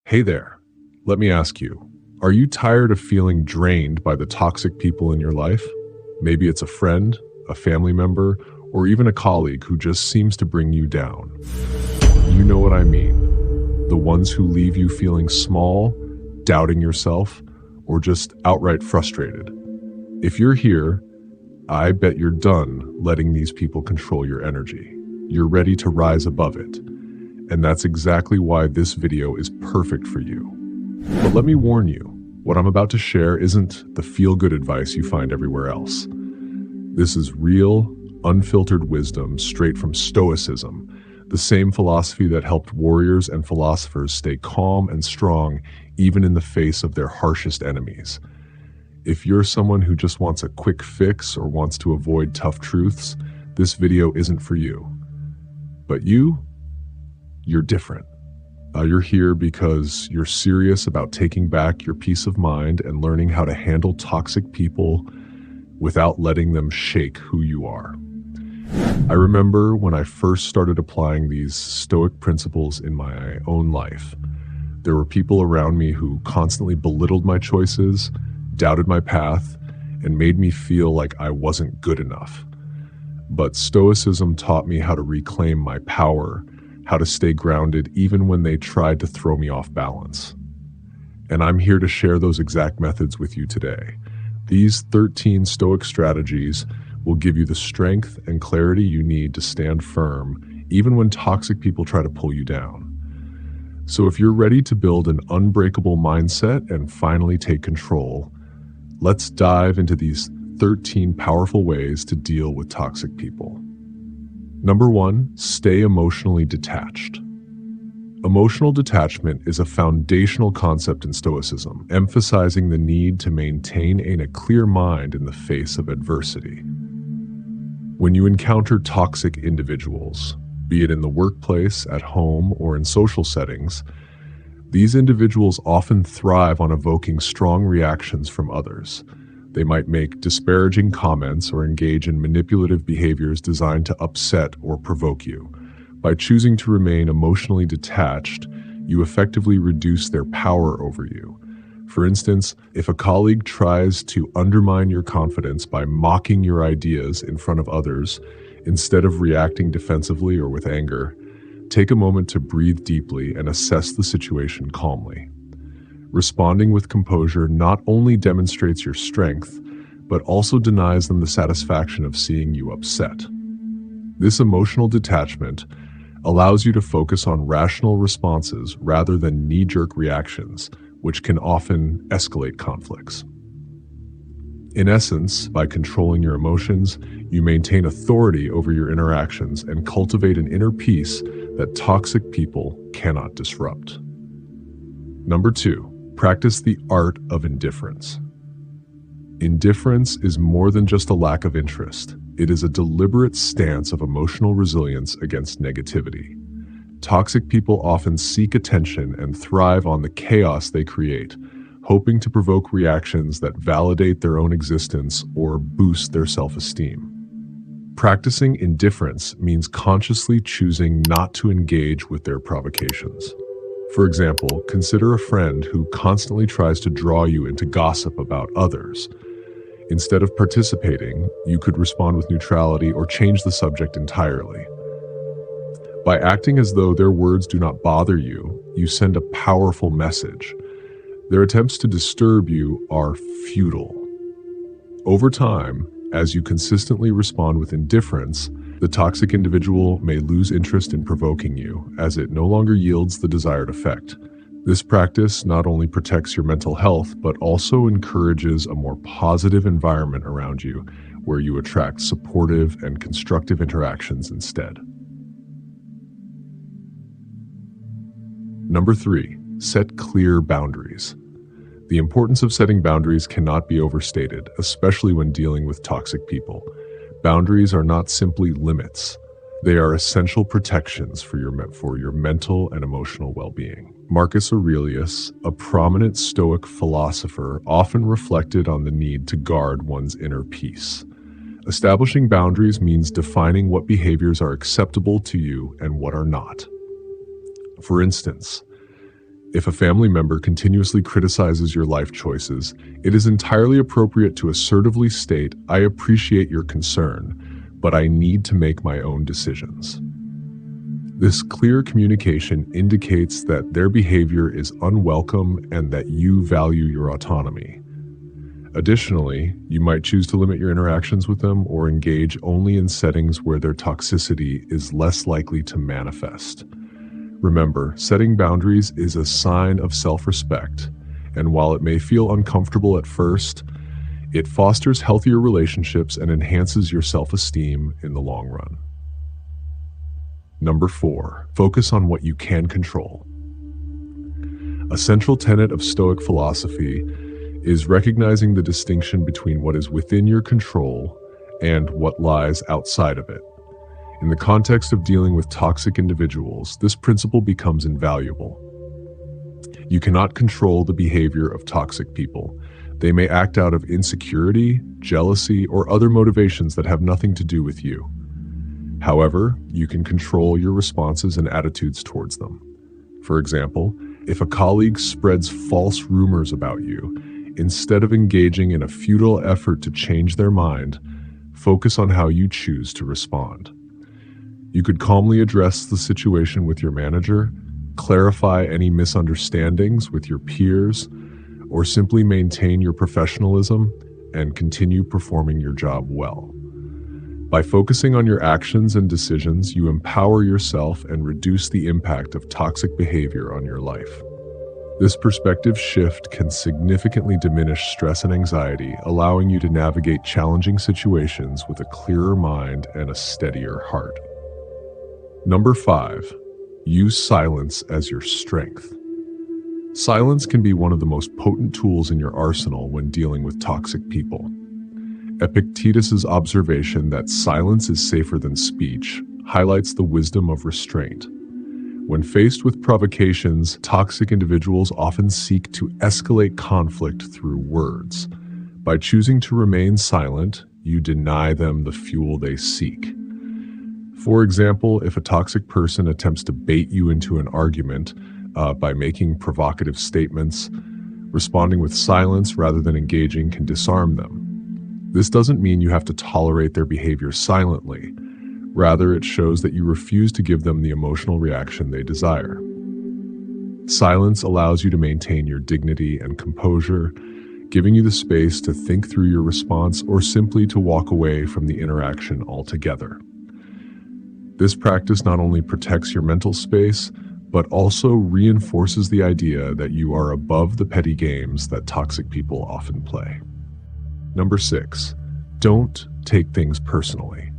Hey there. Let me ask you, are you tired of feeling drained by the toxic people in your life? Maybe it's a friend, a family member, or even a colleague who just seems to bring you down. You know what I mean. The ones who leave you feeling small, doubting yourself, or just outright frustrated. If you're here, I bet you're done letting these people control your energy. You're ready to rise above it. And that's exactly why this video is perfect for you. But let me warn you, what I'm about to share isn't the feel-good advice you find everywhere else. This is real, unfiltered wisdom straight from Stoicism, the same philosophy that helped warriors and philosophers stay calm and strong even in the face of their harshest enemies. If you're someone who just wants a quick fix or wants to avoid tough truths, this video isn't for you. But you're different. You're here because you're serious about taking back your peace of mind and learning how to handle toxic people without letting them shake who you are. I remember when I first started applying these Stoic principles in my own life. There were people around me who constantly belittled my choices, doubted my path, and made me feel like I wasn't good enough. But Stoicism taught me how to reclaim my power, how to stay grounded even when they tried to throw me off balance. And I'm here to share those exact methods with you today. These 13 Stoic strategies will give you the strength and clarity you need to stand firm, even when toxic people try to pull you down. So if you're ready to build an unbreakable mindset and finally take control, let's dive into these 13 powerful ways to deal with toxic people. Number 1, stay emotionally detached. Emotional detachment is a foundational concept in Stoicism, emphasizing the need to maintain a clear mind in the face of adversity. When you encounter toxic individuals, be it in the workplace, at home, or in social settings, these individuals often thrive on evoking strong reactions from others. They might make disparaging comments or engage in manipulative behaviors designed to upset or provoke you. By choosing to remain emotionally detached, you effectively reduce their power over you. For instance, if a colleague tries to undermine your confidence by mocking your ideas in front of others, instead of reacting defensively or with anger, take a moment to breathe deeply and assess the situation calmly. Responding with composure not only demonstrates your strength, but also denies them the satisfaction of seeing you upset. This emotional detachment allows you to focus on rational responses rather than knee-jerk reactions, which can often escalate conflicts. In essence, by controlling your emotions, you maintain authority over your interactions and cultivate an inner peace that toxic people cannot disrupt. Number 2. Practice the art of indifference. Indifference is more than just a lack of interest. It is a deliberate stance of emotional resilience against negativity. Toxic people often seek attention and thrive on the chaos they create, hoping to provoke reactions that validate their own existence or boost their self-esteem. Practicing indifference means consciously choosing not to engage with their provocations. For example, consider a friend who constantly tries to draw you into gossip about others. Instead of participating, you could respond with neutrality or change the subject entirely. By acting as though their words do not bother you, you send a powerful message. Their attempts to disturb you are futile. Over time, as you consistently respond with indifference, the toxic individual may lose interest in provoking you, as it no longer yields the desired effect. This practice not only protects your mental health, but also encourages a more positive environment around you, where you attract supportive and constructive interactions instead. Number 3, set clear boundaries. The importance of setting boundaries cannot be overstated, especially when dealing with toxic people. Boundaries are not simply limits. They are essential protections for your mental and emotional well-being. Marcus Aurelius, a prominent Stoic philosopher, often reflected on the need to guard one's inner peace. Establishing boundaries means defining what behaviors are acceptable to you and what are not. For instance, If a family member continuously criticizes your life choices, it is entirely appropriate to assertively state, "I appreciate your concern, but I need to make my own decisions." This clear communication indicates that their behavior is unwelcome and that you value your autonomy. Additionally, you might choose to limit your interactions with them or engage only in settings where their toxicity is less likely to manifest. Remember, setting boundaries is a sign of self-respect, and while it may feel uncomfortable at first, it fosters healthier relationships and enhances your self-esteem in the long run. Number 4, focus on what you can control. A central tenet of Stoic philosophy is recognizing the distinction between what is within your control and what lies outside of it. In the context of dealing with toxic individuals, this principle becomes invaluable. You cannot control the behavior of toxic people. They may act out of insecurity, jealousy, or other motivations that have nothing to do with you. However, you can control your responses and attitudes towards them. For example, if a colleague spreads false rumors about you, instead of engaging in a futile effort to change their mind, focus on how you choose to respond. You could calmly address the situation with your manager, clarify any misunderstandings with your peers, or simply maintain your professionalism and continue performing your job well. By focusing on your actions and decisions, you empower yourself and reduce the impact of toxic behavior on your life. This perspective shift can significantly diminish stress and anxiety, allowing you to navigate challenging situations with a clearer mind and a steadier heart. Number 5, use silence as your strength. Silence can be one of the most potent tools in your arsenal when dealing with toxic people. Epictetus's observation that silence is safer than speech highlights the wisdom of restraint. When faced with provocations, toxic individuals often seek to escalate conflict through words. By choosing to remain silent, you deny them the fuel they seek. For example, if a toxic person attempts to bait you into an argument by making provocative statements, responding with silence rather than engaging can disarm them. This doesn't mean you have to tolerate their behavior silently. Rather, it shows that you refuse to give them the emotional reaction they desire. Silence allows you to maintain your dignity and composure, giving you the space to think through your response or simply to walk away from the interaction altogether. This practice not only protects your mental space, but also reinforces the idea that you are above the petty games that toxic people often play. Number 6, don't take things personally.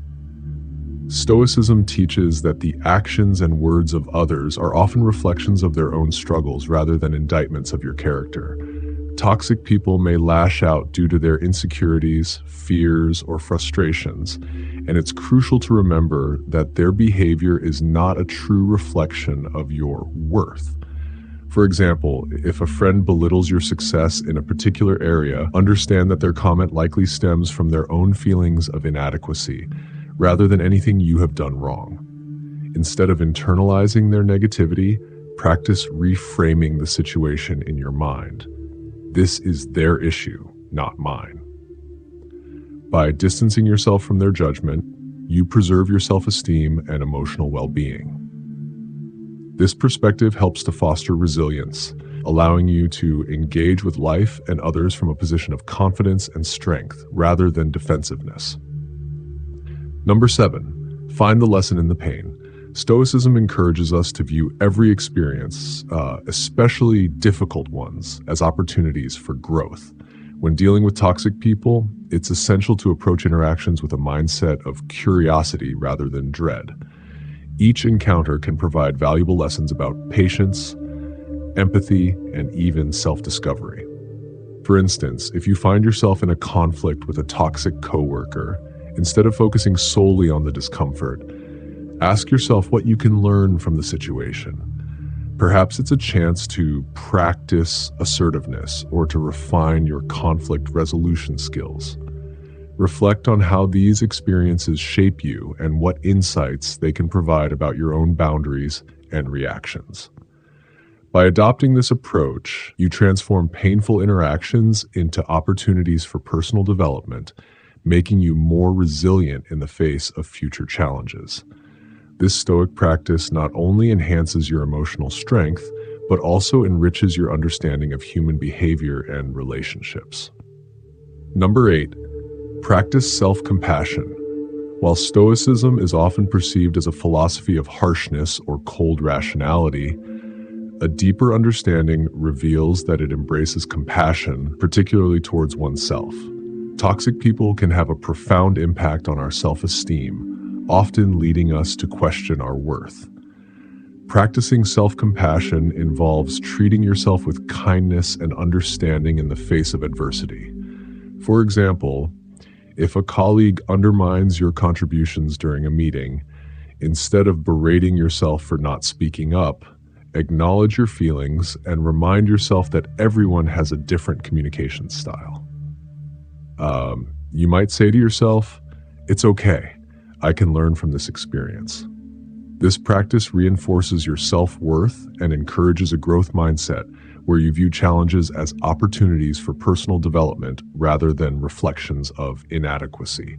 Stoicism teaches that the actions and words of others are often reflections of their own struggles rather than indictments of your character. Toxic people may lash out due to their insecurities, fears, or frustrations, and it's crucial to remember that their behavior is not a true reflection of your worth. For example, if a friend belittles your success in a particular area, understand that their comment likely stems from their own feelings of inadequacy, rather than anything you have done wrong. Instead of internalizing their negativity, practice reframing the situation in your mind. This is their issue, not mine. By distancing yourself from their judgment, you preserve your self-esteem and emotional well-being. This perspective helps to foster resilience, allowing you to engage with life and others from a position of confidence and strength rather than defensiveness. Number 7, find the lesson in the pain. Stoicism encourages us to view every experience, especially difficult ones, as opportunities for growth. When dealing with toxic people, it's essential to approach interactions with a mindset of curiosity rather than dread. Each encounter can provide valuable lessons about patience, empathy, and even self-discovery. For instance, if you find yourself in a conflict with a toxic coworker, instead of focusing solely on the discomfort, ask yourself what you can learn from the situation. Perhaps it's a chance to practice assertiveness or to refine your conflict resolution skills. Reflect on how these experiences shape you and what insights they can provide about your own boundaries and reactions. By adopting this approach, you transform painful interactions into opportunities for personal development, making you more resilient in the face of future challenges. This Stoic practice not only enhances your emotional strength, but also enriches your understanding of human behavior and relationships. Number 8, practice self-compassion. While Stoicism is often perceived as a philosophy of harshness or cold rationality, a deeper understanding reveals that it embraces compassion, particularly towards oneself. Toxic people can have a profound impact on our self-esteem, often leading us to question our worth. Practicing self-compassion involves treating yourself with kindness and understanding in the face of adversity. For example, if a colleague undermines your contributions during a meeting, instead of berating yourself for not speaking up, acknowledge your feelings and remind yourself that everyone has a different communication style. You might say to yourself, "It's okay. I can learn from this experience." This practice reinforces your self-worth and encourages a growth mindset where you view challenges as opportunities for personal development rather than reflections of inadequacy.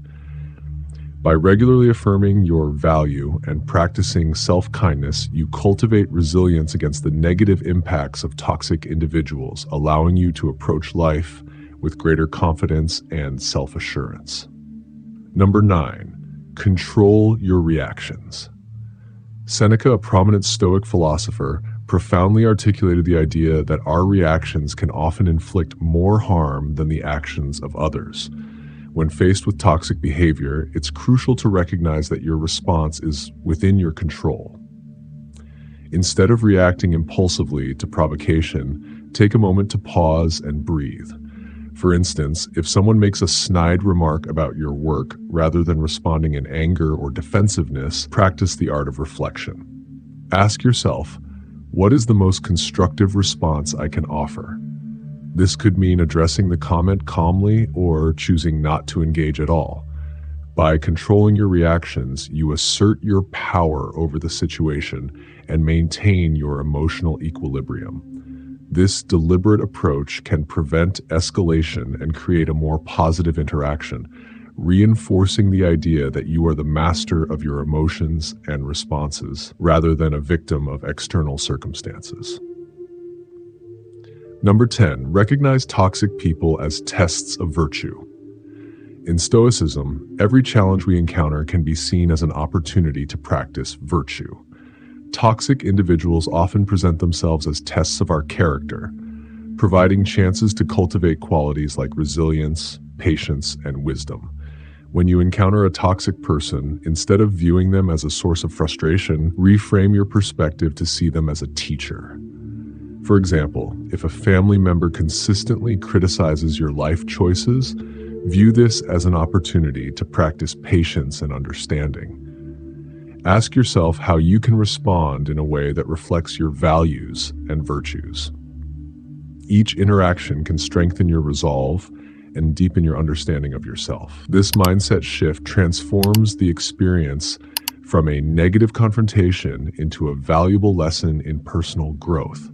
By regularly affirming your value and practicing self-kindness, you cultivate resilience against the negative impacts of toxic individuals, allowing you to approach life with greater confidence and self-assurance. Number 9, control your reactions. Seneca, a prominent Stoic philosopher, profoundly articulated the idea that our reactions can often inflict more harm than the actions of others. When faced with toxic behavior, it's crucial to recognize that your response is within your control. Instead of reacting impulsively to provocation, take a moment to pause and breathe. For instance, if someone makes a snide remark about your work, rather than responding in anger or defensiveness, practice the art of reflection. Ask yourself, what is the most constructive response I can offer? This could mean addressing the comment calmly or choosing not to engage at all. By controlling your reactions, you assert your power over the situation and maintain your emotional equilibrium. This deliberate approach can prevent escalation and create a more positive interaction, reinforcing the idea that you are the master of your emotions and responses, rather than a victim of external circumstances. Number 10, recognize toxic people as tests of virtue. In Stoicism, every challenge we encounter can be seen as an opportunity to practice virtue. Toxic individuals often present themselves as tests of our character, providing chances to cultivate qualities like resilience, patience, and wisdom. When you encounter a toxic person, instead of viewing them as a source of frustration, reframe your perspective to see them as a teacher. For example, if a family member consistently criticizes your life choices, view this as an opportunity to practice patience and understanding. Ask yourself how you can respond in a way that reflects your values and virtues. Each interaction can strengthen your resolve and deepen your understanding of yourself. This mindset shift transforms the experience from a negative confrontation into a valuable lesson in personal growth,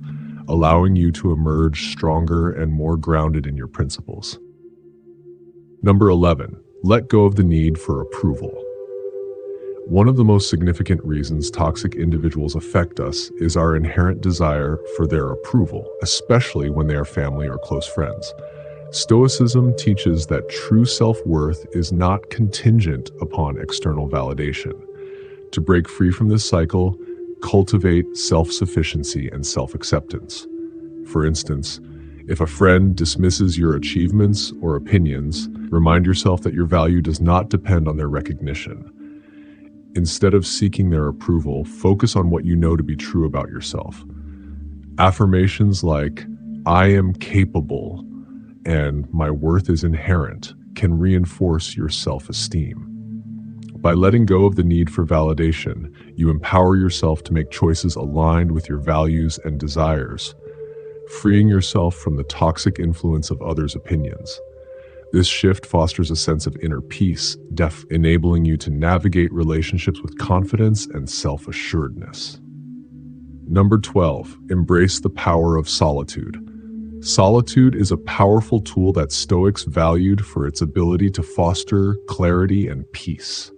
allowing you to emerge stronger and more grounded in your principles. Number 11, let go of the need for approval. One of the most significant reasons toxic individuals affect us is our inherent desire for their approval, especially when they are family or close friends. Stoicism teaches that true self-worth is not contingent upon external validation. To break free from this cycle, cultivate self-sufficiency and self-acceptance. For instance, if a friend dismisses your achievements or opinions, remind yourself that your value does not depend on their recognition. Instead of seeking their approval, focus on what you know to be true about yourself. Affirmations like, "I am capable," and "my worth is inherent," can reinforce your self-esteem. By letting go of the need for validation, you empower yourself to make choices aligned with your values and desires, freeing yourself from the toxic influence of others' opinions. This shift fosters a sense of inner peace, enabling you to navigate relationships with confidence and self-assuredness. Number 12, embrace the power of solitude. Solitude is a powerful tool that Stoics valued for its ability to foster clarity and peace.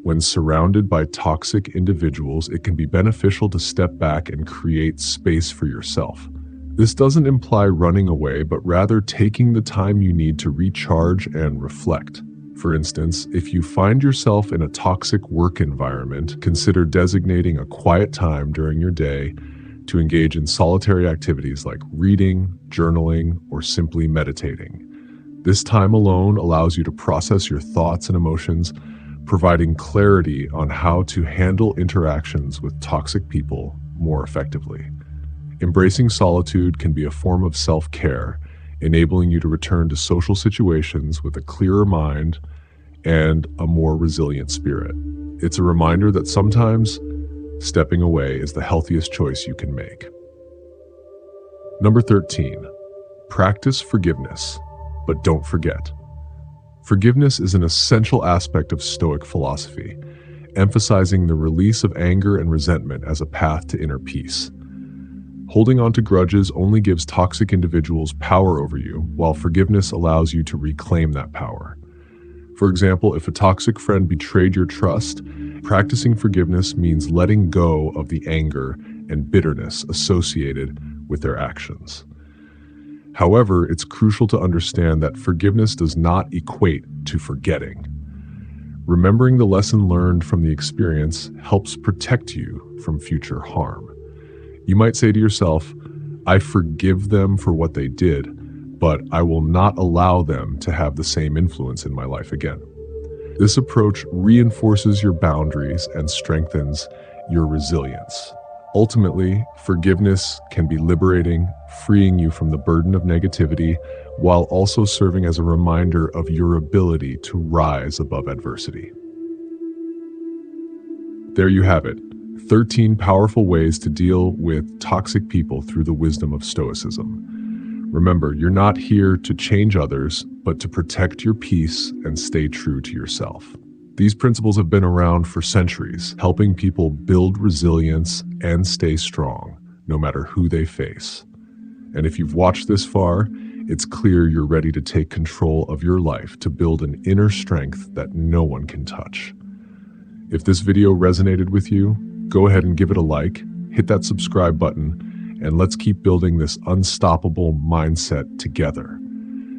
When surrounded by toxic individuals, it can be beneficial to step back and create space for yourself. This doesn't imply running away, but rather taking the time you need to recharge and reflect. For instance, if you find yourself in a toxic work environment, consider designating a quiet time during your day to engage in solitary activities like reading, journaling, or simply meditating. This time alone allows you to process your thoughts and emotions, providing clarity on how to handle interactions with toxic people more effectively. Embracing solitude can be a form of self-care, enabling you to return to social situations with a clearer mind and a more resilient spirit. It's a reminder that sometimes stepping away is the healthiest choice you can make. Number 13, practice forgiveness, but don't forget. Forgiveness is an essential aspect of Stoic philosophy, emphasizing the release of anger and resentment as a path to inner peace. Holding on to grudges only gives toxic individuals power over you, while forgiveness allows you to reclaim that power. For example, if a toxic friend betrayed your trust, practicing forgiveness means letting go of the anger and bitterness associated with their actions. However, it's crucial to understand that forgiveness does not equate to forgetting. Remembering the lesson learned from the experience helps protect you from future harm. You might say to yourself, I forgive them for what they did, but I will not allow them to have the same influence in my life again. This approach reinforces your boundaries and strengthens your resilience. Ultimately, forgiveness can be liberating, freeing you from the burden of negativity, while also serving as a reminder of your ability to rise above adversity. There you have it. 13 powerful ways to deal with toxic people through the wisdom of Stoicism. Remember, you're not here to change others, but to protect your peace and stay true to yourself. These principles have been around for centuries, helping people build resilience and stay strong, no matter who they face. And if you've watched this far, it's clear you're ready to take control of your life to build an inner strength that no one can touch. If this video resonated with you, go ahead and give it a like, hit that subscribe button, and let's keep building this unstoppable mindset together.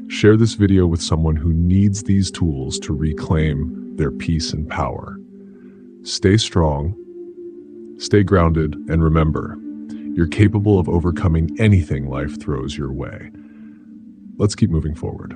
Share this video with someone who needs these tools to reclaim their peace and power. Stay strong, stay grounded, and remember, you're capable of overcoming anything life throws your way. Let's keep moving forward.